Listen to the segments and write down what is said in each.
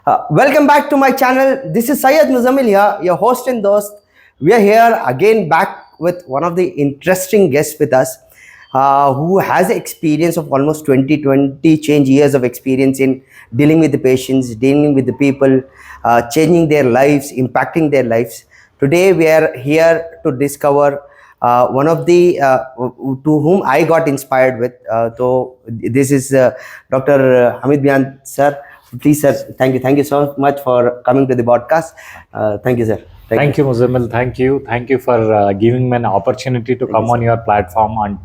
Welcome back to my channel. This is Syed Muzammil here, your host and host. We are here again back with one of the interesting guests with us who has experience of almost 20 change years of experience in dealing with the patients, dealing with the people, changing their lives, impacting their lives. Today we are here to discover one of the to whom I got inspired with. So this is Dr. Hamid Bian sir. Please, sir. Thank you. Thank you so much for coming to the podcast. Thank you, sir. Thank you, Muzammil. Thank you. Thank you for giving me an opportunity to come on your platform and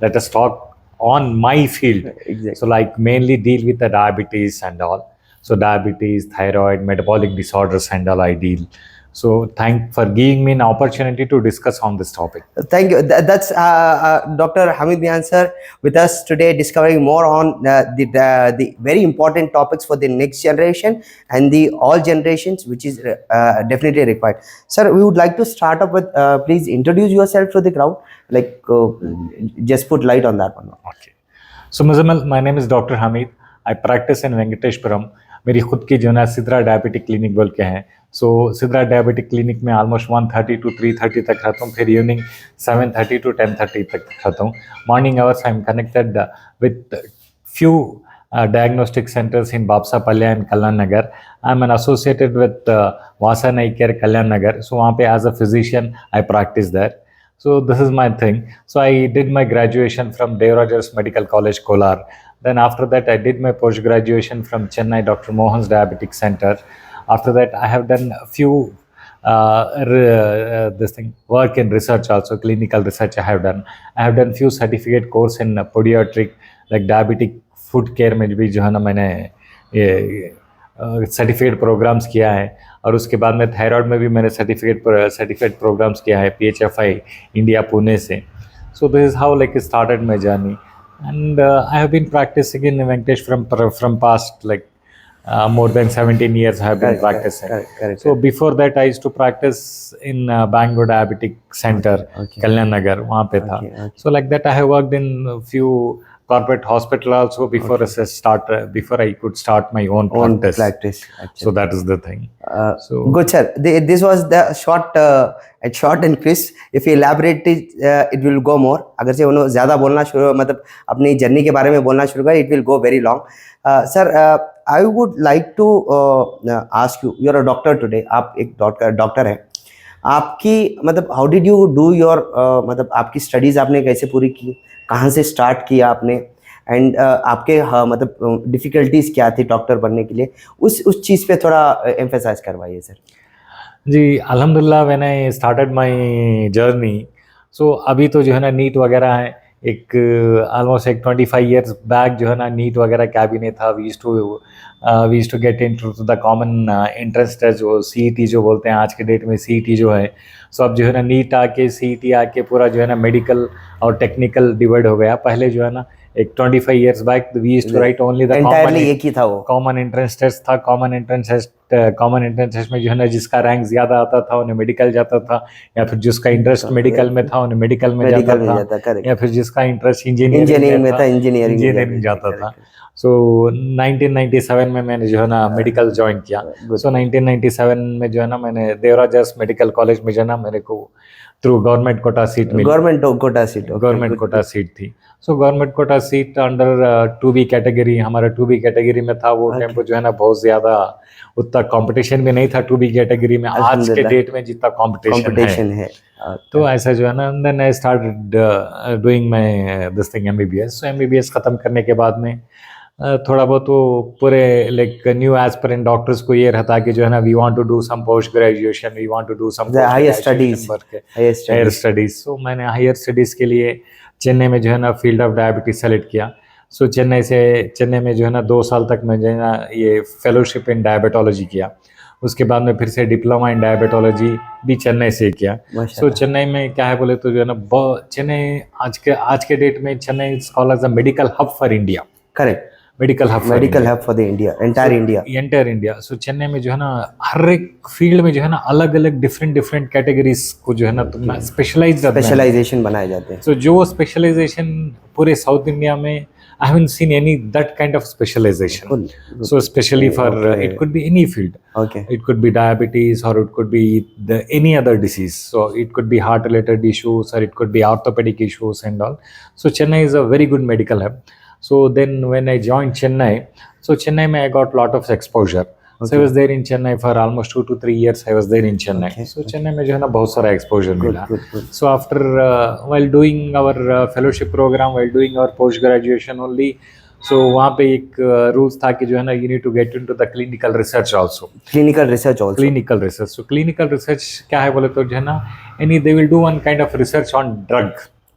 let us talk on my field. Exactly. So, like mainly deal with the diabetes and all. So, diabetes, thyroid, metabolic disorders and all I deal. So, thank for giving me an opportunity to discuss on this topic. Thank you. That's Dr. Hamid Bian sir with us today, discovering more on the very important topics for the next generation and the all generations, which is definitely required. Sir, we would like to start up with please introduce yourself to the crowd. Like, just put light on that one. Okay. So, Muzammil, my name is Dr. Hamid. I practice in Venkateshpuram. मेरी खुद की जो है Sidra diabetic clinic बोल के हैं. सो Sidra diabetic clinic में almost 1:30 to 3:30 तक रहता हूँ. फिर इवनिंग 7:30 to 10:30 तक रहता हूँ. Morning hours I am connected with few diagnostic centers in Babsapalya and Kalyan Nagar. I'm an associated with Vasa Eye Care Kalyan Nagar. So वहाँ पे as a physician I practice there. So this is my thing. So I did my graduation from Dave Rogers Medical College, Kolar. Then after that, I did my post-graduation from Chennai Dr. Mohan's Diabetic Center. After that, I have done a few work in research also, clinical research I have done. I have done few certificate course in podiatric, like diabetic food care में भी जो है ना मैंने certificate programmes किया है. और उसके बाद में थायराइड में भी मैंने सर्टिफिकेट प्रोग्राम्स किया है PHFI इंडिया पुणे से. So this is how like started my journey. And I have been practicing in Venkatesh from past like more than 17 years I have been practicing. Correct. So before that I used to practice in Bangalore Diabetic Center, Kalyan Nagar, वहाँ पे था. So like that I have worked in a few corporate hospital also before before I could start my own practice. So that is the thing. So good, sir. This was the short and crisp. If you elaborate it, it will go more. अगर से उन्होंने ज़्यादा बोलना शुरू मतलब अपनी journey के बारे में बोलना शुरू करें, it will go very long. Sir, I would like to ask you. You're a doctor today. आप एक डॉक्टर हैं. आपकी मतलब how did you do your मतलब आपकी स्टडीज़ आपने कैसे पूरी की, कहाँ से स्टार्ट किया आपने, एंड आपके मतलब डिफ़िकल्टीज़ क्या थी डॉक्टर बनने के लिए, उस चीज़ पे थोड़ा एम्फेसाइज करवाइए सर. जी अल्हम्दुलिल्लाह when I started my journey. So अभी तो जो है ना नीट वगैरह है, एक ऑलमोस्ट एक 25 years बैक जो है ना नीट वगैरह क्या भी नहीं था. We used to get into the common entrance test जो CET जो बोलते हैं आज के डेट में CET जो है. सो अब जो है ना नीट आके CET आके पूरा जो है ना मेडिकल और टेक्निकल डिवाइड हो गया. पहले जो है ना एक 25 years back we used to write only the entirely एक ही था वो कॉमन एंट्रेंस टेस्ट था. कॉमन एंट्रेंस टेस्ट में जो है ना जिसका रैंक ज़्यादा आता था उन्हें मेडिकल जाता था, या फिर जिसका इंटरेस्ट मेडिकल में था उन्हें मेडिकल में जाता था, या फिर जिसका इंटरेस्ट इंजीनियरिंग में था इंजीनियरिंग जाता था. सो 1997 में मैंने जो है ना मेडिकल ज्वाइन किया. सो 1997 में जो है ना मैंने देवराजर्स मेडिकल कॉलेज में जो है ना मेरे को थ्रू गवर्नमेंट कोटा सीट मिली. गवर्नमेंट कोटा सीट थी. So government quota seat under 2B category, हमारा 2B कैटेगरी में था. वो टाइम पर जो है ना बहुत ज़्यादा उतना कंपटीशन भी नहीं था 2B कैटेगरी में आज के डेट में जितना कंपटीशन है. तो ऐसा जो है ना then I started doing my this thing MBBS. सो MBBS ख़त्म करने के बाद में थोड़ा बहुत वो पूरे लाइक न्यू एस्पिरेंट डॉक्टर्स को ये रहता कि जो है ना we want to do some post graduation, we want to do some higher studies. So मैंने हायर स्टडीज़ के लिए चेन्नई में जो है ना फील्ड ऑफ डायबिटीज सेलेक्ट किया. सो चेन्नई में जो है ना 2 साल तक मैं जो है ना ये फेलोशिप इन डायबिटोलॉजी किया. उसके बाद में फिर से डिप्लोमा इन डायबिटोलॉजी भी चेन्नई से किया. सो चेन्नई में क्या है बोले तो जो है ना चेन्नई आज के डेट में Chennai is called as a medical hub for India. Correct. Medical hub for the India, entire India. So Chennai में जो है ना हर एक फील्ड में जो है ना अलग अलग डिफरेंट कैटेगरीज को जो है ना स्पेशलाइजेशन बनाए जाते हैं. सो जो स्पेशलाइजेशन पूरे साउथ इंडिया में I haven't seen any that kind of specialization. Cool. So especially for Okay. it could be any field. Okay. It could be diabetes, or it could be any other disease. So it could be heart related issues, or it could be orthopedic issues and all. So Chennai is a very good medical hub. So then when I joined Chennai, so Chennai mein I got lot of exposure. So I was there in Chennai for almost 2 to 3 years. I was there in Chennai. Okay. So Chennai में जो है ना बहुत सारा exposure मिला. Good. So after while doing our fellowship program, while doing our post graduation only, so वहाँ पे एक rules था कि जो है ना you need to get into the clinical research also. Clinical research also. Clinical research. So clinical research क्या है बोले तो जो है ना they will do one kind of research on drug.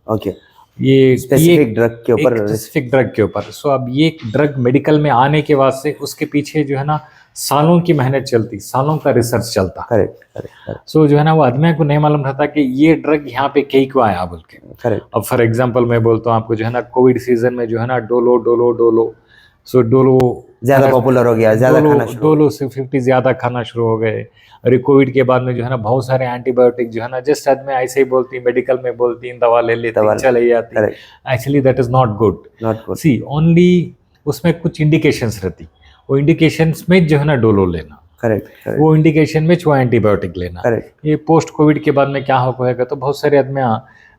Okay. ये Specific drug के ऊपर. स्पेसिफिक ड्रग के ऊपर. सो अब ये ड्रग मेडिकल में आने के बाद से उसके पीछे जो है ना सालों की मेहनत चलती, सालों का रिसर्च चलता. करेक्ट. सो जो है ना वो आदमी को नहीं मालूम रहता कि ये ड्रग यहाँ पे क्यों आया बोल के. करेक्ट. अब फॉर एग्जांपल मैं बोलता हूँ आपको जो है ना कोविड सीजन में जो है ना डोलो सो डोलो ज्यादा पॉपुलर हो गया, ज्यादा खाना शुरू. डोलो से 50 ज्यादा खाना शुरू हो गए. और कोविड के बाद में जो है ना बहुत सारे एंटीबायोटिक जो है ना जस्ट आदमी ऐसे ही बोलती मेडिकल में बोलती दवा ले लेती चले जाती. Actually that is not good. See only उसमें कुछ इंडिकेशंस रहती, वो इंडिकेशंस में जो है ना डोलो लेना. करेक्ट. वो इंडिकेशन में वो एंटीबायोटिक लेना. करेक्ट. ये पोस्ट कोविड के बाद में क्या होगा तो बहुत सारे आदमी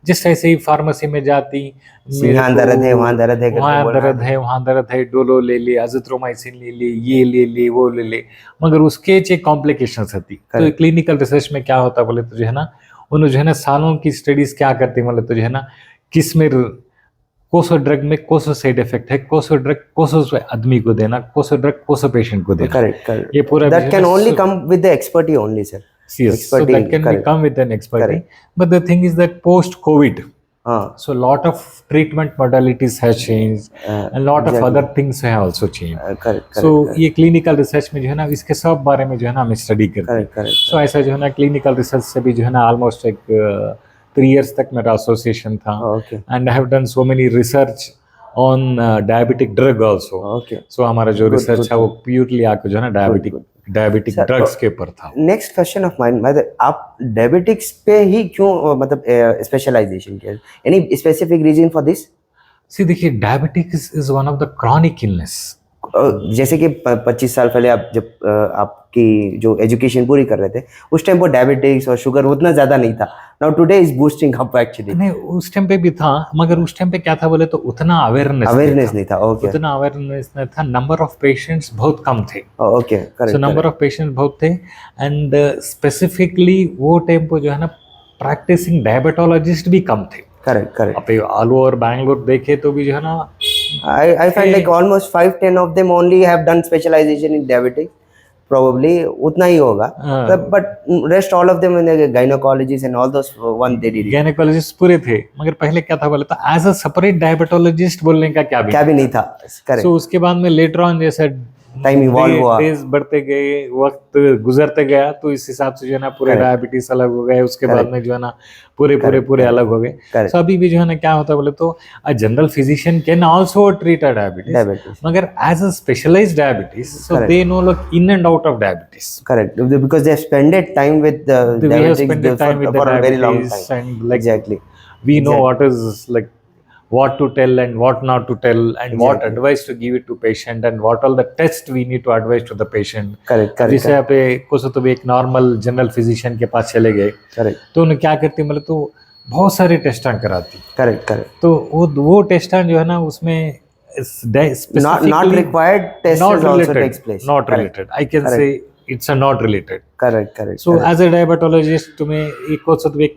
जिस ऐसे ही फार्मेसी में जाती, यहाँ दर्द है वहाँ दर्द है, वहाँ दर्द है, डोलो ले ले, अजिथ्रोमाइसिन ले ले, ये ले ले, वो ले ले, मगर उसके एक कॉम्प्लिकेशंस होती. तो क्लिनिकल रिसर्च में क्या होता बोले तो जो है ना उन्होंने जो है ना सालों की स्टडीज क्या करती बोले तो जो है ना किस में कोसो ड्रग में कोसो साइड इफेक्ट है, कोसो ड्रग कोसो आदमी को देना, कोसो ड्रग कोसो पेशेंट को देना. करेक्ट. ये पूरा that can only come with the expertise only sir. Yes, so that can come with an expertise. But the thing is that post-COVID, so a lot of treatment modalities have changed, and a lot of other things have also changed. Correct. So ये clinical research में जो है ना इसके सब बारे में जो है ना हम स्टडी करते हैं. So ऐसा जो है ना clinical research से भी जो है ना almost 3 years तक मेरा एसोसिएशन था. And I have done so many research on diabetic drug also. So हमारा जो research है वो purely आपको जो है ना डायबिटिक ड्रग्स के ऊपर था. नेक्स्ट क्वेश्चन ऑफ माइंड, मतलब आप डायबिटिक्स पे ही क्यों मतलब स्पेशलाइजेशन किया? Any specific reason for this? See देखिए diabetics is one of the chronic illness. जैसे कि 25 साल पहले आप जब आपकी जो एजुकेशन पूरी कर रहे थे उस टाइम वो डायबिटिक्स और शुगर उतना ज्यादा नहीं था. Now today is boosting up actually. नहीं उस टाइम पे भी था, मगर उस टाइम पे क्या था बोले तो उतना अवेयरनेस नहीं था. ओके. उतना अवेयरनेस नहीं था. नंबर ऑफ पेशेंट्स बहुत कम थे. Okay. Correct. So number of patients बहुत थे एंड स्पेसिफिकली वो टाइम पे जो है ना प्रैक्टिसिंग डायबिटोलॉजिस्ट भी कम थे. करेक्ट. आप ऑल ओवर बैंगलोर देखे तो भी जो है ना I find like almost 5-10 of them only have done specialization in diabetes. Probably उतना ही होगा. But rest all of them in the gynecologists and all those one they did. Gynecologists पूरे थे, मगर पहले क्या था बोले तो as a separate diabetologist बोलने का क्या भी नहीं था. Correct. So उसके बाद में later on जैसे टाइम इवॉल्व हुआ, डेज बढ़ते गए, वक्त गुजरते गया तो इस हिसाब से जो है ना पूरे डायबिटीज अलग हो गए. उसके बाद में जो है ना पूरे अलग हो गए. तो अभी भी जो है ना क्या होता है बोले तो a general physician can also treat a diabetes, मगर as a specialized diabetes so they know look in and out of diabetes. Correct. Because they spended time with diabetes for a very long time. Exactly. We know what is like what to tell and what not to tell and what advice to give it to patient and what all the tests we need to advise to the patient. Correct. जैसे आप कुछ तो भी एक normal general physician के पास चले गए. Correct. तो उन्हें क्या करती मतलब तो बहुत सारे टेस्ट कराती. करेक्ट. तो वो टेस्ट जो है ना उसमें not required test also takes place. Not related. I can say it's a not related. Correct. So as a diabetologist तुम्हें एक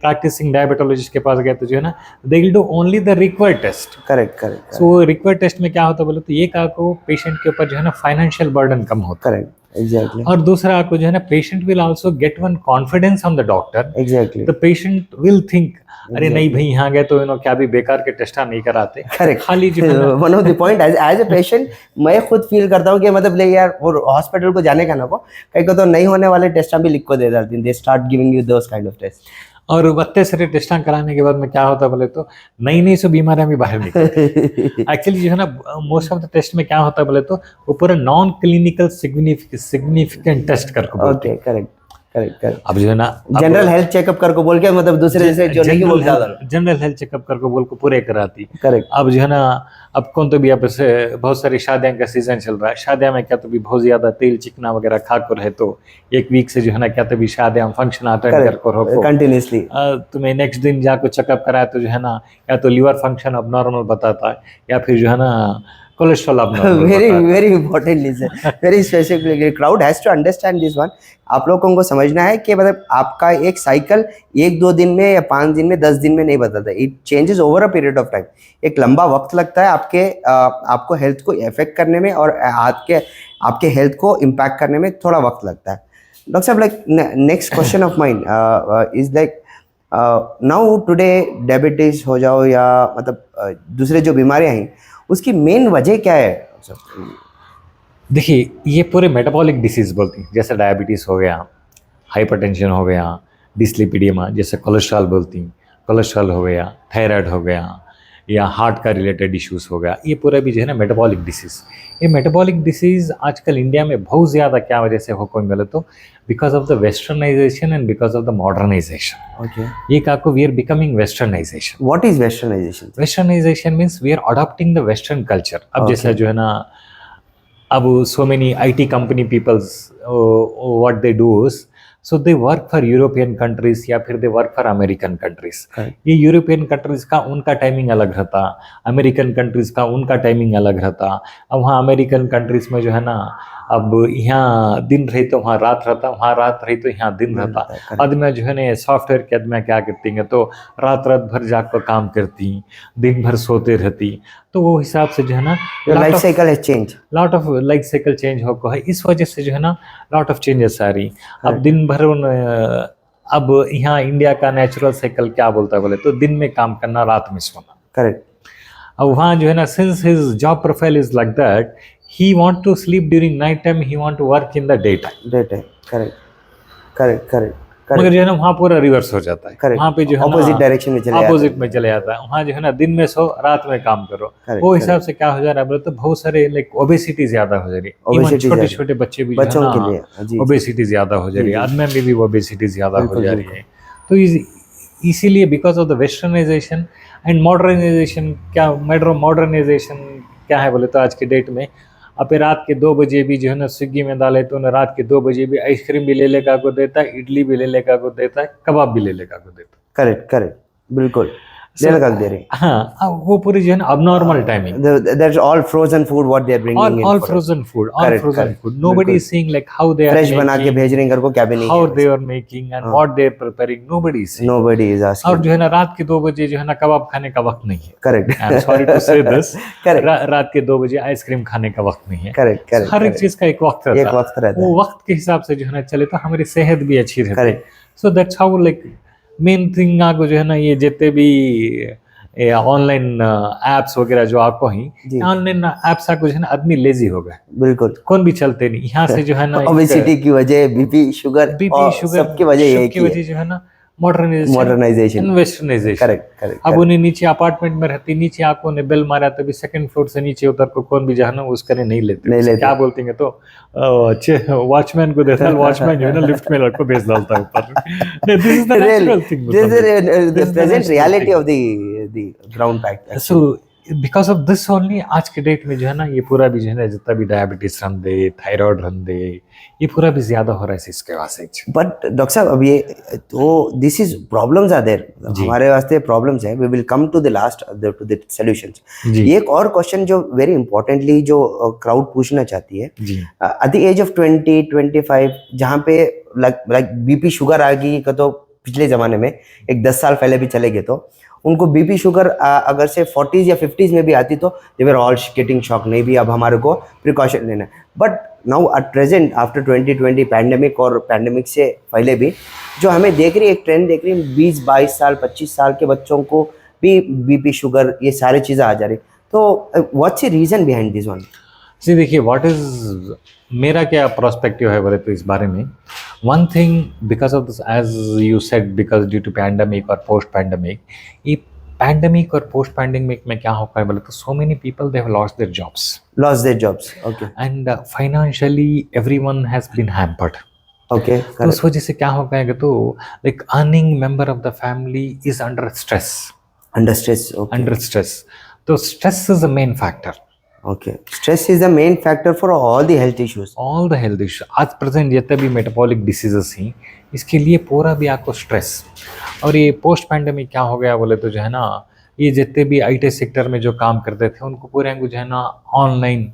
practicing diabetologist के पास गए तो जो है ना they will do only the required test. Correct. So required test में क्या होता है बोले तो एक आपको पेशेंट के ऊपर जो है ना फाइनेंशियल बर्डन कम होता है. Exactly. और दूसरा आपको जो है ना patient will also get one confidence on the doctor. Exactly. The patient will think अरे नहीं भाई यहाँ गए तो क्या भी बेकार के टेस्ट नहीं कराते. करेक्ट. खाली जो है one of the point as a patient मैं खुद फील करता हूँ कि मतलब ले यार और हॉस्पिटल को जाने का ना को कहीं को तो नहीं होने वाले टेस्ट भी लिख को दे देते हैं. They start giving you those kind of test. और इतने सारे टेस्ट कराने के बाद में क्या होता है बोले तो नई सब बीमारियां भी बाहर निकलती. एक्चुअली जो है ना मोस्ट ऑफ द टेस्ट में क्या होता है बोले तो वो पूरा नॉन क्लिनिकल सिग्निफिकेंट टेस्ट करके. ओके. करेक्ट. Correct correct. अब जो है ना जनरल हेल्थ चेकअप करको बोल के मतलब दूसरे से जो नहीं बोल ज्यादा। जनरल हेल्थ चेकअप करके बोल को पूरे कराती। करेक्ट। अब जो है ना अब कौन तो भी अब से बहुत सारी शादियां का सीजन चल रहा है, शादियां में क्या तो भी बहुत ज्यादा तेल चिकना वगैरह खा कर है, तो एक वीक से जो है ना क्या तो भी शादियां फंक्शन अटेंड कर हो कंटिन्यूसली तुम्हें नेक्स्ट दिन जाकर चेकअप कराया तो जो है ना या तो लीवर फंक्शन अब नॉर्मल बताता है या फिर जो है ना कोलेस्ट्रॉल अब very very important reason, very specific. Crowd has to understand this one. आप लोगों को समझना है कि मतलब आपका एक साइकिल 1-2 दिन में या 5 दिन में 10 दिन में नहीं बदलता, it changes over a period of time. एक लंबा वक्त लगता है आपको हेल्थ को इफेक्ट करने में और आपके हेल्थ को इम्पैक्ट करने में थोड़ा वक्त लगता है। डॉक्टर साहब, like next question of mind is like now today diabetes हो जाओ या मतलब दूसरे जो बीमारियां हैं, उसकी मेन वजह क्या है? देखिए ये पूरे मेटाबॉलिक डिसीज बोलती हैं, जैसे डायबिटीज़ हो गया, हाइपरटेंशन हो गया, डिस्लिपिडियमा जैसे कोलेस्ट्रॉल बोलती हैं, कोलेस्ट्रॉल हो गया, थायराइड हो गया या हार्ट का रिलेटेड इश्यूज हो गया, ये पूरा भी जो है ना मेटाबॉलिक डिसीज़। ये मेटाबॉलिक डिसीज़ आजकल इंडिया में बहुत ज़्यादा क्या वजह से हो कोई बोले तो because of the westernization and because of the modernization. Okay, ये काको we are becoming westernization. What is westernization? Westernization means we are adopting the western culture. अब जैसा जो है ना अब so many IT company peoples what they do is so they work for European countries या फिर they work for American countries। ये European countries का उनका टाइमिंग अलग रहता, अमेरिकन कंट्रीज का उनका टाइमिंग अलग रहता। अब वहाँ अमेरिकन कंट्रीज में जो है ना अब यहाँ दिन रही तो वहाँ रात रहता, वहाँ रात रही तो यहाँ दिन रहता। आदमी जो है ना सॉफ्टवेयर के आदमी क्या करती हैं तो रात भर जाकर काम करती, दिन भर सोते रहती, तो वो हिसाब से जो है ना life cycle has change, lot of life cycle change हो है। इस वजह से जो है ना लॉट ऑफ चेंजेस आ रही। अब दिन भर अब यहाँ इंडिया का नेचुरल साइकिल क्या बोलता है बोले तो दिन में काम करना, रात में सोना। करेक्ट। अब वहाँ जो है ना since his job profile is like that, he want to sleep during night time, he want to work in the daytime। Correct. मगर जो है ना वहाँ पूरा रिवर्स हो जाता है। वहाँ पे जो है ऑपोजिट डायरेक्शन में चले जाता है। वहाँ जो है ना दिन में सो रात में काम करो, वो हिसाब से क्या हो जा रहा है बोले तो बहुत सारे लाइक ओबेसिटी ज्यादा हो जा रही है। छोटे छोटे बच्चे भी बच्चों के लिए ओबेसिटी ज्यादा हो जा रही है, आदमी में भी ओबेसिटी ज्यादा हो जा रही है। तो इसीलिए because of the westernization and modernization. क्या मॉडर्नाइजेशन क्या है बोले तो आज के डेट में अब रात के 2 बजे भी जो है ना स्विगी में डाले तो ना रात के 2 बजे भी आइसक्रीम भी ले लेगा को देता है, इडली भी ले लेगा को देता है, कबाब भी ले लेगा को देता है। करेक्ट बिल्कुल दे रहे। हाँ, वो पूरी जो है ना abnormal timing। There's all frozen food what they are bringing in। all frozen food, Nobody is saying like how they are fresh बना के भेज रहे हैं घर को, क्या भी नहीं, how they are making and what they are preparing, nobody is saying। Nobody is asking। और जो है ना रात के 2 बजे जो है ना कबाब खाने का वक्त नहीं है। Correct. I'm sorry to say this। रात के 2 बजे आइसक्रीम खाने का वक्त नहीं है। करेक्ट। हर एक चीज का एक वक्त रहता है। वो वक्त के हिसाब से जो है ना चले तो हमारी सेहत भी अच्छी रहती है। So that's how like main thing आपको जो है ना ये जितने भी ऑनलाइन एप्स वगैरह जो आपको ही ऑनलाइन एप्स आपको जो है ना आदमी लेजी हो गए, बिल्कुल कौन भी चलते नहीं। यहाँ से जो है ना ओबेसिटी की वजह, बीपी शुगर सबकी वजह जो है ना मॉडर्नाइजेशन वेस्टर्नाइजेशन। करेक्ट। अब उन्हें नीचे अपार्टमेंट में रहती, नीचे आपको ने बेल मारा तभी सेकंड फ्लोर से नीचे उतर को कौन भी जाना उसका नहीं लेते। क्या बोलते हैं तो वॉचमैन को देता है, वॉचमैन जो है ना लिफ्ट में लड़को भेज डालता है ऊपर। This is the natural thing, this is the present reality of the ground fact. So because of this only आज के डेट में जो है ना ये पूरा भी जो है ना जितना भी डायबिटीज रन दे, थायराइड रन दे, ये पूरा भी ज्यादा हो रहा है इसके वास्ते। बट डॉक्टर साहब अब ये तो this is problems are there, हमारे वास्ते प्रॉब्लम्स है। We will come to the last to the solutions. एक और क्वेश्चन जो वेरी इंपॉर्टेंटली जो क्राउड पूछना चाहती है, एट द एज ऑफ 20-25 जहाँ पे लाइक बीपी शुगर आ गई का, तो पिछले जमाने में एक 10 साल पहले भी चले गए तो उनको बीपी शुगर अगर से 40s या 50s में भी आती तो दे वर ऑल गेटिंग शॉक, नहीं भी अब हमारे को प्रिकॉशन लेना है। But now at present after 2020 pandemic और पैंडेमिक से पहले भी जो हमें देख रही है, एक ट्रेंड देख रही है, 20-22 साल 25 साल के बच्चों को भी बीपी शुगर ये सारी चीज़ें आ जा रही। तो what's the reason behind this one? जी देखिए, व्हाट इज मेरा क्या पर्सपेक्टिव है बोले तो इस बारे में, one thing because of this as you said because due to pandemic और पोस्ट पैंडेमिक, ये पैंडेमिक और पोस्ट पैंडेमिक में क्या होता है बोले तो so many people they have lost their jobs, okay, and financially everyone has been hampered. Okay, तो उस वजह से क्या हो पाएगा, तो like earning member of the family is under stress, under stress. Okay. Under stress. तो stress is the main factor. Okay. Stress is the main factor for all the health issues. All the health issue आज present जितने भी metabolic diseases हैं, इसके लिए पूरा भी आपको स्ट्रेस. और ये पोस्ट पैंडेमिक क्या हो गया बोले तो जो है ना, ये जितने भी आईटी सेक्टर में जो काम करते थे उनको पूरे को जो है ना ऑनलाइन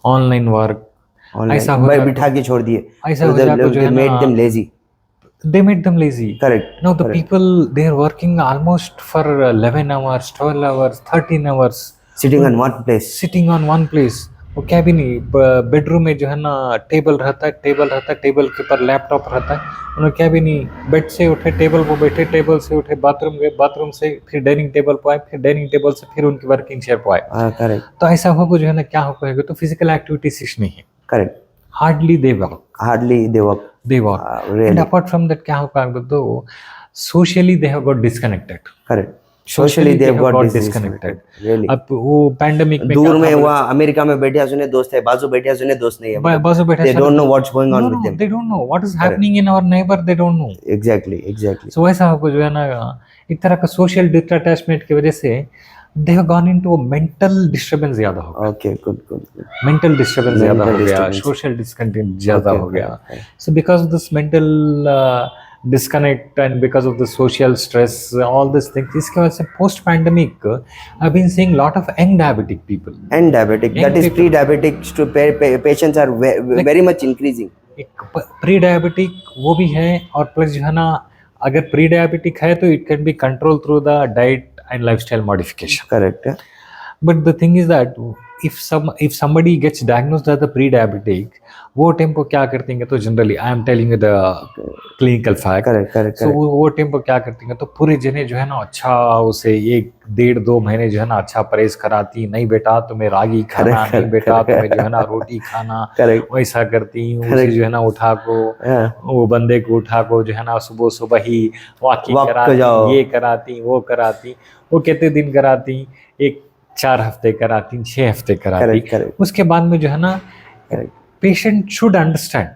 ऑनलाइन वर्क Online. ऐसा हो गया, बिठा के छोड़ दिए. ऐसा हो गया तो जो They है made ना, them lazy. they made them lazy. Correct. Now the Correct. people, they are working almost for 11 hours, 12 hours, 13 hours Sitting on one place. sitting on one place. वो क्या भी नहीं, बेडरूम में जो है ना टेबल रहता है, टेबल के ऊपर लैपटॉप रहता है. उन्होंने क्या भी नहीं, बेड से उठे टेबल पर बैठे, टेबल से उठे बाथरूम गए, बाथरूम से फिर डाइनिंग टेबल पर आए, फिर डाइनिंग टेबल से फिर उनकी वर्किंग चेयर पर आए. Correct. तो ऐसा होगा जो है ना, क्या होगा तो फिजिकल एक्टिविटीज नहीं है. Correct. Hardly they work. Hardly they work. They work. Really. And apart from that, क्या होगा तो socially they have got disconnected. Correct. Socially they have got disconnected. Really. अब वो पैंडेमिक में दूर में हुआ, अमेरिका में बैठे सुने दोस्त है, बाजू बैठे सुने दोस्त नहीं है. बाजू बैठे They don't know what's going on with them. They don't know what is happening in our neighbor. They don't know. Exactly. Exactly. So वैसा होगा जो है ना, एक तरह का सोशल डिटैचमेंट की वजह से they have gone into a mental disturbance ज्यादा हो गया. Okay. Good. Good. Good. Mental disturbance ज्यादा हो गया, disturbance. सोशल डिस्कंटेंट ज्यादा Okay, हो गया. okay. So because of this mental disconnect and because of the social stress, all these things, इसके वजह से post pandemic I've been seeing lot of young diabetic people. And diabetic. Young That is people. pre-diabetic. Patients are very much increasing. एक pre diabetic वो भी है, और plus जो है ना, अगर प्री डायबिटिक है तो it can be control through the diet and lifestyle modification. Correct. But the thing is that if somebody gets diagnosed as a pre-diabetic, वो टाइम को क्या करते हैं तो generally I am telling the clinical fact. Correct. सो वो time को क्या करती हैं तो पूरे जने जो है ना अच्छा उसे 1-1.5-2 महीने जो है ना अच्छा परहेज कराती, नहीं बेटा तुम्हें रागी खाना, Correct. नहीं बेटा तुम्हें जो है ना रोटी खाना, Correct. वैसा करती हूँ. उसे जो है ना उठा को, Yeah. वो बंदे को उठा को जो है ना सुबह ही वॉकिंग Walk कराती, जाओ. ये कराती, वो कराती. वो कितने दिन कराती, एक 4 हफ्ते कराती, 6 हफ्ते कराती. Correct. उसके बाद में जो है ना, पेशेंट शुड अंडरस्टैंड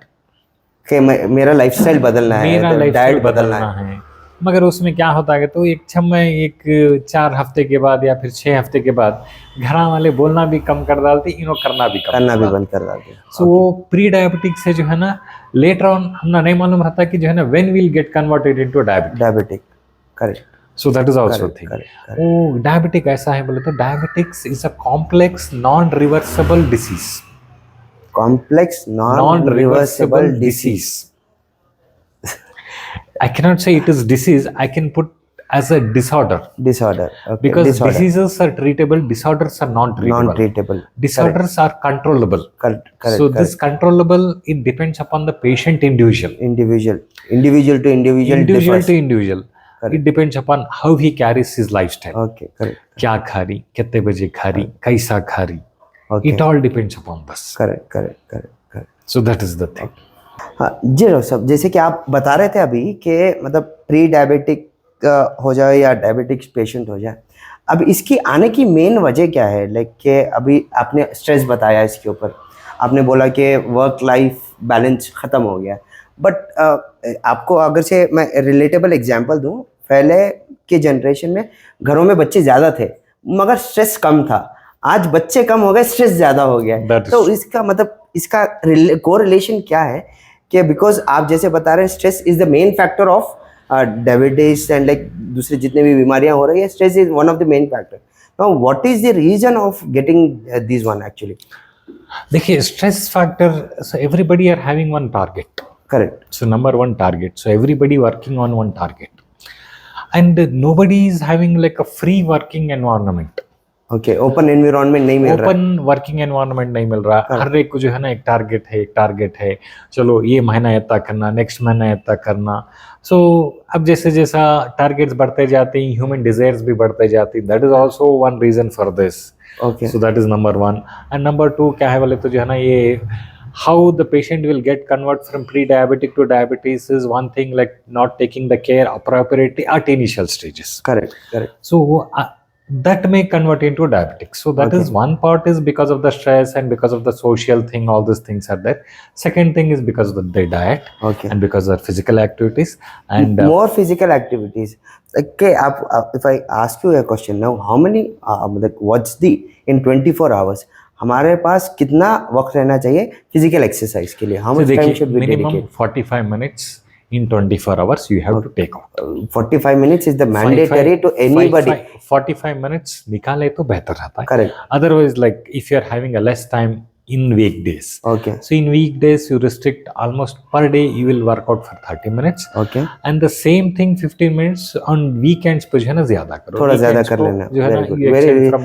कि मेरा लाइफस्टाइल बदलना है, मेरा लाइफस्टाइल डाइट बदलना है. मगर उसमें क्या होता है तो एक 4 हफ्ते के बाद या फिर 6 हफ्ते के बाद घर वाले बोलना भी कम कर डालते, इन्हों करना भी बंद कर डालते. सो वो प्री डायबिटिक से जो है ना लेटर ऑन हमने नहीं मालूम रहता कि जो है ना when will get converted into diabetic. Correct. So that is also thing. Correct. वो डायबिटिक ऐसा है बोले तो diabetics is a complex non reversible disease. Complex non-reversible disease. I cannot say it is disease. I can put as a disorder. Okay. Because diseases are treatable, disorders are non-treatable. Non-treatable. Disorders are controllable. Correct. So this controllable, it depends upon the patient individual. Individual to individual. Individual to individual. Correct. It depends upon how he carries his lifestyle. Okay. Correct. क्या खा रही, कितने बजे खा रही, कैसा खा रही. Okay. It all depends upon this. Correct. So that is the thing. हाँ जी डॉक्टर साहब, जैसे कि आप बता रहे थे अभी कि मतलब प्री डायबिटिक हो जाए या डायबिटिक पेशेंट हो जाए, अब इसकी आने की मेन वजह क्या है? लाइक कि अभी आपने स्ट्रेस बताया, इसके ऊपर आपने बोला कि वर्क लाइफ बैलेंस ख़त्म हो गया. बट आपको अगर से मैं रिलेटेबल एग्जांपल दूं, पहले के जनरेशन में घरों में बच्चे ज़्यादा थे मगर स्ट्रेस कम था. आज बच्चे कम हो गए, स्ट्रेस ज़्यादा हो गया. तो इसका मतलब इसका कोरिलेशन क्या है कि बिकॉज आप जैसे बता रहे हैं stress is the main factor of diabetes and like दूसरे जितने भी बीमारियां हो रही है, stress is one of the main factor. Now what is the reason of getting this one actually? देखिए stress factor, so everybody are having one target. Correct. So number one target, so everybody working on one target and nobody is having like a free working environment. Okay. Open environment नहीं मिल रहा, open working environment नहीं मिल रहा. हर एक को जो है ना एक टारगेट है, चलो ये महीना इतना करना, नेक्स्ट महीना इतना करना. सो अब जैसे जैसा टारगेट्स बढ़ते जाते हैं, ह्यूमन डिजायर्स भी बढ़ते जाती. That is also one reason for this. Okay. So that is number one. And number two क्या है बोले तो जो है ना, ये how the patient will get convert from pre-diabetic to diabetes is one thing, like not taking the care appropriately at initial stages. Correct. So that may convert into diabetics. So that is one part is because of the stress and because of the social thing, all these things are there. Second thing is because of the diet and because of physical activities and more physical activities. Okay, if I ask you a question now, how many like what's the in 24 hours हमारे पास कितना वक्त रहना चाहिए physical exercise के लिए? How much time should we minimum dedicate? 45 minutes in 24 hours you have to take out. 45 minutes is the mandatory to anybody. 45 minutes निकाले तो बेहतर रहता है. Correct. Otherwise, like if you are having a less time in weekdays. Okay. So in weekdays you restrict almost per day you will work out for 30 minutes. Okay. And the same thing 15 minutes on weekends पे जो है ना ज़्यादा करो. थोड़ा ज़्यादा कर लेना. जो है ना you very extend from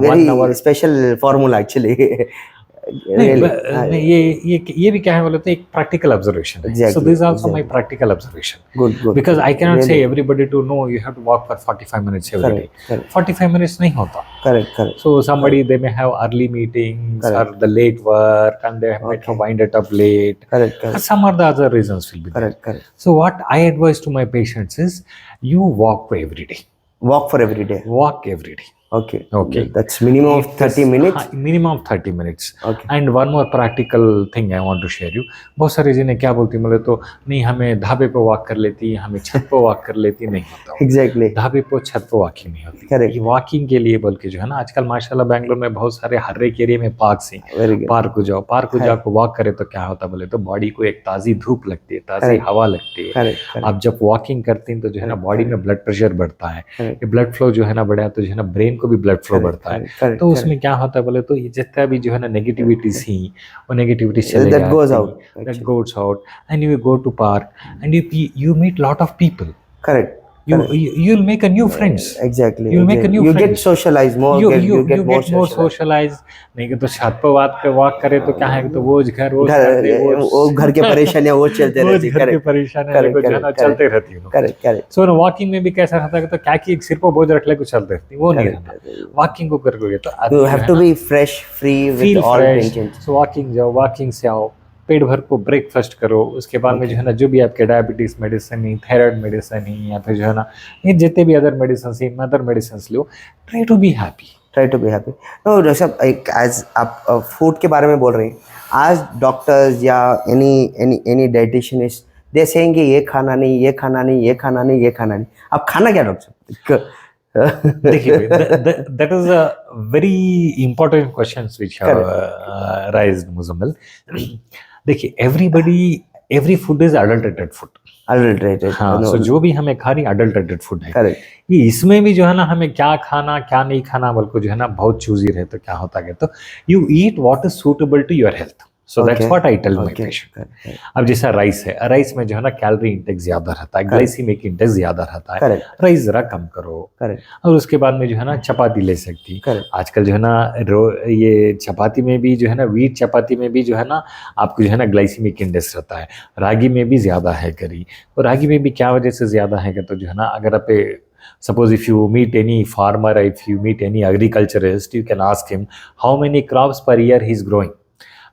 1 hour. special formula actually. नहीं, ये भी क्या है बोले तो एक practical observation है. So this is also my practical observation. Good. Because I cannot say everybody to know you have to walk for 45 minutes every day. 45 minutes नहीं होता. Correct. So somebody they may have early meetings or the late work and they might have wind it up late. Correct. Or some of the other reasons will be there. Correct. So what I advise to my patients is you walk every day. Walk for every day. Walk every day. Okay. That's minimum of 30 minutes. Minimum of 30 minutes. Okay. And one more practical thing I want to share you. बहुत सारे जिन्हें क्या बोलती बोले तो नहीं हमें धाबे पे वॉक कर लेती, हमें छत पे वॉक कर लेती, नहीं होता. Exactly. धाबे पे छत पे वॉकिंग नहीं होती. Correct. ये वॉकिंग के लिए बोल के जो है ना आजकल माशाल्लाह बेंगलोर में बहुत सारे हर एक एरिया में पार्क हैं. पार्क को जाओ वॉक करे तो क्या होता बोले तो बॉडी को एक ताज़ी धूप लगती है, ताज़ी हवा लगती है. आप जब वॉकिंग करते हैं तो जो है ना बॉडी में ब्लड प्रेशर बढ़ता है, ये ब्लड फ्लो जो है ना बढ़ा तो जो है ना ब्रेन को भी ब्लड फ्लो बढ़ता है. तो उसमें क्या होता है बोले तो ये जितना भी जो है ना नेगेटिविटी थी वो नेगेटिविटी चले जाती है, that goes out and you go to park and you meet lot of people. Correct. You'll make a new friends. Exactly. You'll make a new friends. You get socialized more. You get more socialized. नहीं कि तो छत पे walk करे तो क्या है तो वो घर के परेशानी वो चलते रहती है. घर के परेशानी चलते रहती है. Correct. So वॉकिंग में भी कैसा रहता है तो क्या कि एक सिर पर बोझ रख ले कुछ चलते रहती वो नहीं रहता. वॉकिंग को करके तो you have to be fresh, free with all tensions. So walking से आओ, पेट भर को ब्रेकफास्ट करो, उसके बाद में जो है ना जो भी आपके डायबिटीज मेडिसिन ही, थायराइड मेडिसिन ही या फिर जो है ना ये जितने भी अदर मेडिसिन लो, try to be happy. No जैसे एज आप फूड के बारे में बोल रहे हैं, आज डॉक्टर्स या एनी डाइटिशियनिस्ट दे सेइंग ये खाना नहीं, आप खाना क्या डॉक्टर? देखिए that is a very important questions which have raised Muzammil. देखिए every food is adulterated food. हाँ, so जो भी हमें खा रही adulterated food है. ये इसमें भी जो है ना हमें क्या खाना क्या नहीं खाना बल्कि जो है ना बहुत चूजी रहे तो क्या होता है तो you eat what is suitable to your health. So that's what I tell my patient. अब जैसा राइस है, राइस में जो है ना कैलोरी इंटेक ज्यादा रहता है, ग्लाइसीमिक इंडेक्स ज्यादा रहता है, राइस जरा कम करो. और उसके बाद में जो है ना चपाती ले सकती. आजकल जो है ना ये चपाती में भी जो है ना व्हीट चपाती में भी जो है ना आपको जो है ना ग्लाइसीमिक इंडेक्स रहता है. रागी में भी ज्यादा है करी. और रागी में भी क्या वजह से ज्यादा है तो जो है ना अगर आप suppose if you meet any farmer, if you meet any agriculturist, you can ask him how many crops per year he is growing.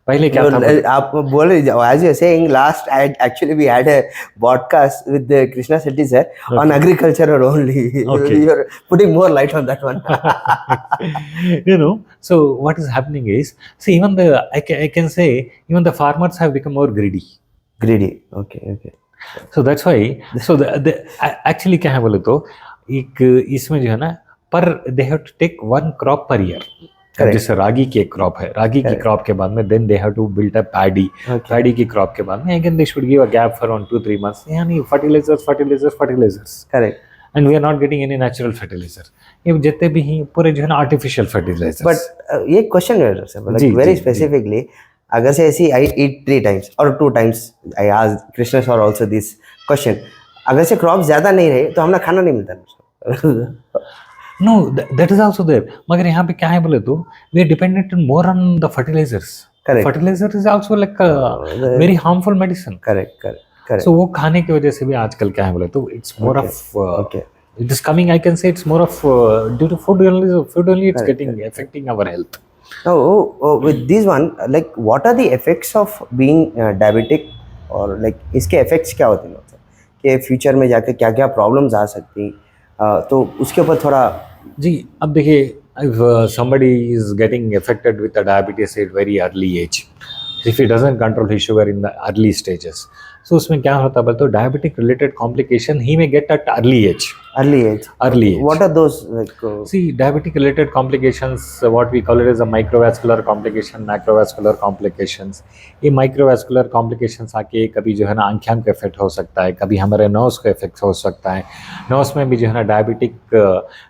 पहले क्या था आप बोले as you saying last actually we had a podcast with the Krishna Shetty sir on agriculture only. You are putting more light on that one. You know, so what is happening is, see even I can say even the farmers have become more greedy. Okay. So that's why so the actually क्या है बोले तो एक इसमें जो है ना पर they have to take one crop per year. जैसे रागी की एक क्रॉप है, रागी की क्रॉप के बाद में then they have to build up paddy की क्रॉप के बाद में again they should give a gap for around 2-3 months. यानी fertilizers and we are not getting any natural fertilizer. ये जितने भी हैं पूरे जो है ना आर्टिफिशियल फर्टिलाइजर्स. बट ये क्वेश्चन है सर वेरी स्पेसिफिकली, अगर से ऐसी आई ईट 3 times और 2 times I asked Krishna sir also this question, अगर से क्रॉप ज्यादा नहीं रहे तो हमें खाना नहीं मिलता. No, that is also there. मगर यहाँ पे क्या है बोले तो we are dependent more on the fertilizers. Correct. Fertilizer is also like a very harmful medicine. Correct. So वो खाने की वजह से भी आजकल क्या है बोले तो it's more of it is coming. I can say it's more of due to food only it's getting affecting our health. Now with this one, like what are the effects of being diabetic और like इसके effects क्या होते हैं कि future में जाके क्या क्या प्रॉब्लम्स आ सकती, तो उसके ऊपर थोड़ा जी, अब देखिए, if somebody is getting affected with the diabetes at very early age, if he doesn't control his sugar in the early stages, so उसमें क्या होता है बोलते हो, diabetic related complication he may get at early age. Early age. Early Okay. age. What are those like? See, diabetic related complications, what we call it as a microvascular complication, macrovascular complications. ये microvascular complications आके कभी जो है ना आंखों को effect हो सकता है, कभी हमारे नर्व्स को इफेक्ट हो सकता है. नर्व्स में भी जो है ना डायबिटिक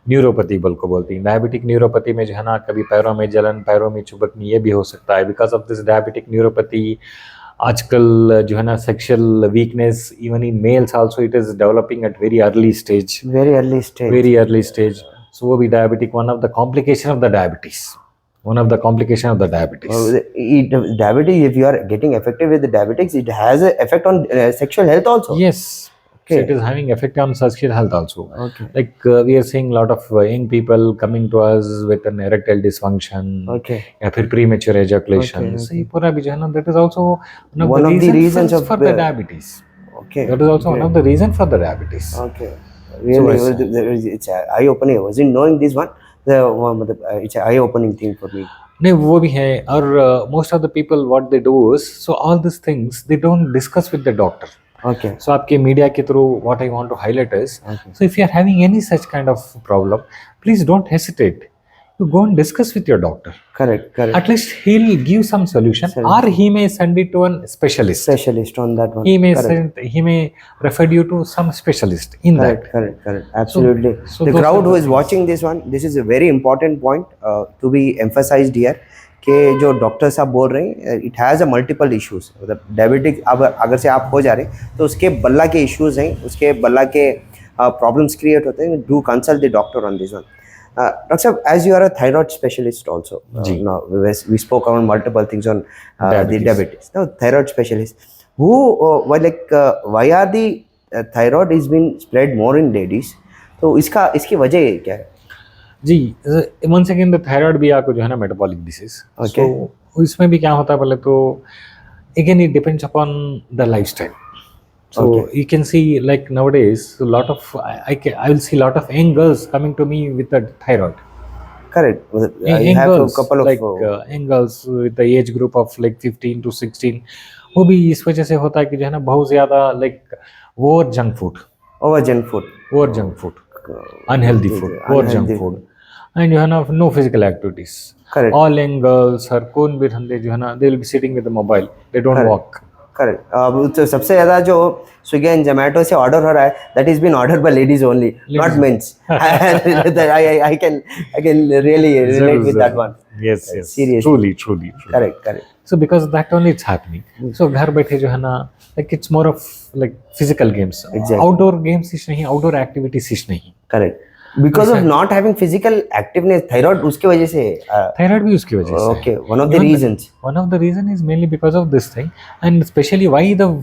न्यूरोपैथी को बोलती है. डायबिटिक न्यूरोपैथी में जो है ना कभी पैरों में जलन, पैरों में चुभकनी, ये भी हो सकता है. Because of this diabetic neuropathy आजकल जो है ना sexual weakness even in males also it is developing at very early stage. Very early stage. Very early stage. So वो भी diabetic, one of the complication of the diabetes. One of the complication of the diabetes. Diabetes, if you are getting affected with the diabetics, it has an effect on sexual health also. Yes. So Okay. it is having effect on sexual health also. Okay. Like we are seeing a lot of young people coming to us with an erectile dysfunction. Okay. या फिर premature ejaculation. Okay, So ये पूरा भी जो है ना, that is also One of the reasons for of the the- diabetes. Okay. That is also one of the reason for the diabetes. Okay. Really, it's eye-opening. I wasn't knowing this one. It's an eye-opening thing for me. नहीं, वो भी है. और most of the people what they do is, so all these things they don't discuss with the doctor. Okay. So आपके media के through what I want to highlight is, Okay. so if you are having any such kind of problem, please don't hesitate. You go and discuss with your doctor. Correct. Correct. At least he'll give some solution, or he may send it to a specialist. Specialist on that one. He may Correct. he may refer you to some specialist in Correct, that. correct, correct. Absolutely. so The those crowd are the who is things. watching this one, this is a very important point to be emphasized here. कि जो doctor साहब बोल रहे हैं, it has a multiple issues. मतलब diabetic अब अगर से आप हो जा रहे हैं तो उसके बल्ला के इश्यूज हैं, उसके बल्ला के प्रॉब्लम्स क्रिएट होते हैं. Do consult the doctor on this one. Dr. Sahab, as you are a thyroid specialist also, Ji. now we spoke on multiple things on the diabetes. Now, thyroid specialist, who, why are the thyroid is been spread more in ladies? तो इसकी वजह क्या है? जी, once again the thyroid भी आपको जो है ना metabolic disease. Okay. So इसमें भी क्या होता है पहले तो again it depends upon the lifestyle. So Okay. you can see like nowadays a lot of I will see a lot of young girls coming to me with the thyroid. Correct. I Young have a girls, couple of like young girls with the age group of like 15 to 16. वो भी इस वजह से होता है कि जो है ना बहुत ज़्यादा like over junk food, over junk food. unhealthy food, over junk food, and you have no physical activities. Correct. All young girls हर कौन भी धंधे जो है ना they will be sitting with the mobile, they don't Correct. walk. Correct. अब तो सबसे ज़्यादा जो स्विगी एंड जोमेटो से ऑर्डर हो रहा है, that is been order by ladies only, not mens. I can really relate with that one. Yes. Seriously. Truly. Correct. So because of that only it's happening. So घर बैठे जो है ना like it's more of like physical games. Exactly. Outdoor games इस नहीं, outdoor activities इस नहीं. Correct. Because of not having physical activeness, thyroid उसकी वजह से. Thyroid भी उसकी वजह से. Okay, one of the Even reasons. One of the reason is mainly because of this thing, and especially why the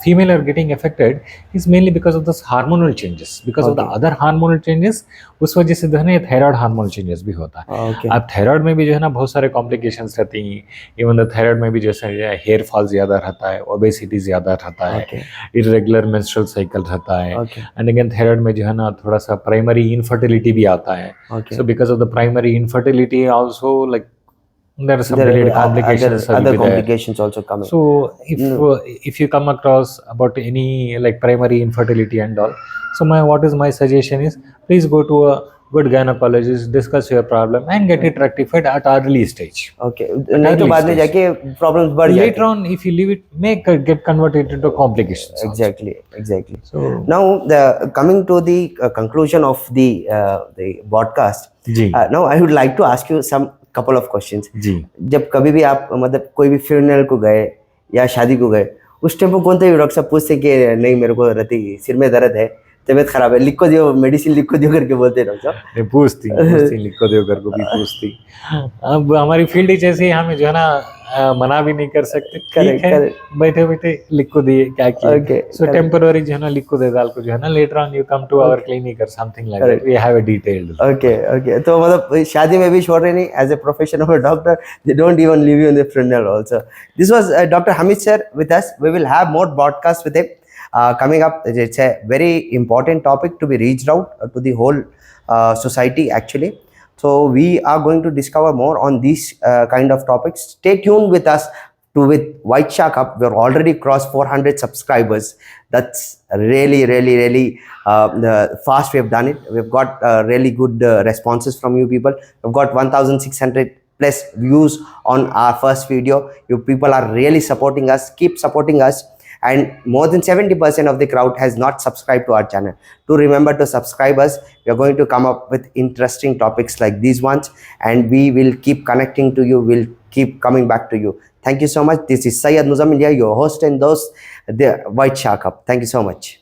female are getting affected is mainly because of this hormonal changes, because of the other hormonal changes. उस वजह से जो है ना thyroid hormonal changes भी होता है. Okay. अब थायराइड में भी जो है ना बहुत सारे कॉम्प्लिकेशंस रहती हैं. इवन द थायराइड में भी जैसे हेयर फॉल ज़्यादा रहता है, ओबेसिटी ज़्यादा रहता है, Okay. इरेगुलर मेंस्ट्रुअल साइकिल रहता है, Okay. एंड अगेन थायराइड में जो है ना थोड़ा सा प्राइमरी इनफर्टिलिटी भी आता है. Okay. So because of the primary infertility also, like there are some There related are complications will other be there. complications also coming. So if you come across about any like primary infertility and all, so what is my suggestion is please go to a good gynecologist, discuss your problem and get it rectified at early stage. Okay. नहीं तो बाद में जाके problems बढ़ जाती. Later on, if you leave it, may get converted into complications. Exactly. So Now, coming to the conclusion of the podcast. Ji Now, I would like to ask you some couple of questions. जी जब कभी भी आप मतलब कोई भी funeral को गए या शादी को गए, उस टाइम पर कौन थे डॉक्टर साहब पूछते कि नहीं मेरे को रति सिर में दर्द है, तबीयत खराब है, लिख को दियो, मेडिसिन लिख को दियो करके बोलते हैं डॉक्टर साहब. नहीं, पूछती लिखो दे घर को भी पूछती. अब हमारी फील्ड ही जैसी है, हमें जो है ना मना भी नहीं कर सकते. ठीक है, बैठे बैठे लिखो दिए क्या किया. Okay, सो टेम्पररी जो है ना लिखो दे दाल को जो है ना later on you come to our clinic और something like that, we have a detailed. Okay. तो मतलब शादी में भी छोड़ रहे नहीं, as a profession of doctor they don't even leave you in the funeral also. This was doctor Hameed sir with us. We will have more podcast with him. coming up. It's a very important topic to be reached out to the whole society actually. So we are going to discover more on these kind of topics. Stay tuned with us with White Shark Up. We're already crossed 400 subscribers. That's really fast. We have done it. We've got really good responses from you people. We've got 1,600 plus views on our first video. You people are really supporting us. Keep supporting us. And more than 70% of the crowd has not subscribed to our channel. Do remember to subscribe us. We are going to come up with interesting topics like these ones, and we will keep connecting to you. We'll keep coming back to you. Thank you so much. This is Syed Muzammil, your host and those, the White Shark Up. Thank you so much.